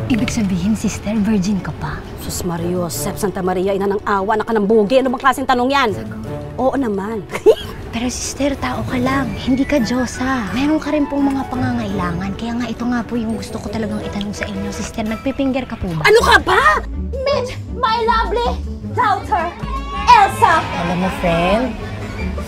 Ibig sabihin, sister, virgin ka pa? Sus Mario, Sep Santa Maria, ina ng awa, anak ka ng bugi. Ano bang klaseng tanong yan? Oo naman. Pero sister, tao ka lang. Hindi ka Diyosa. Meron ka rin pong mga pangangailangan. Kaya nga ito nga po yung gusto ko talagang itanong sa inyo. Sister, nagpipinger ka po ba? Ano ka ba? Meet my lovely daughter, Elsa! Alam mo, friend,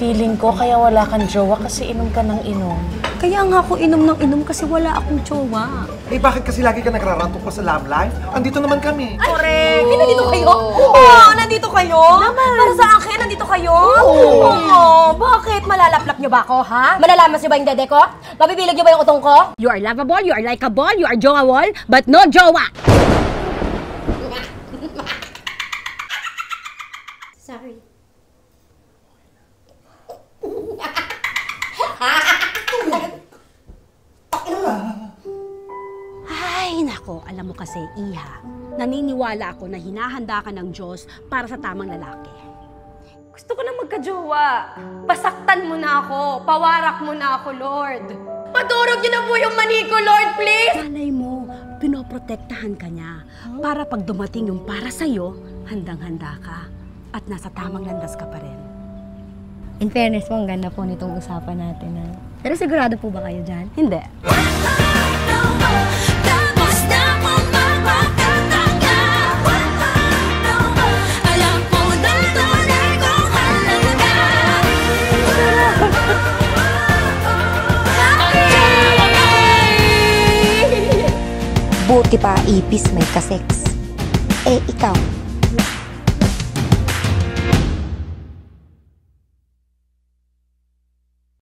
feeling ko kaya wala kang jowa kasi inom ka ng inom. Kaya nga ako inom ng inom kasi wala akong jowa. Eh bakit kasi lagi ka nagraratok pa sa love life? Andito naman kami. Correct! Nandito kayo? Oo! Nandito kayo? Naman! Para sa akin, nandito kayo? Oo! Bakit? Malalaplap niyo ba ako, ha? Malalamas niyo ba yung dede ko? Mabibilag niyo ba yung utong ko? You are lovable, you are likeable, you are jowa-wall, but no jowa! Sorry. Ay, nako, alam mo kasi, Iha, naniniwala ako na hinahanda ka ng Diyos para sa tamang lalaki. Gusto ko na magka-jowa. Pasaktan mo na ako. Pawarak mo na ako, Lord. Paturog niyo na po yung mani ko, Lord, please! Malay mo, pinoprotektahan ka niya para pag dumating yung para sa'yo, handang-handa ka at nasa tamang landas ka pa rin. In fairness po, ang ganda po nitong usapan natin. Ha? Pero sigurado po ba kayo dyan? Hindi. Buti pa ipis may kaseks. Eh, ikaw,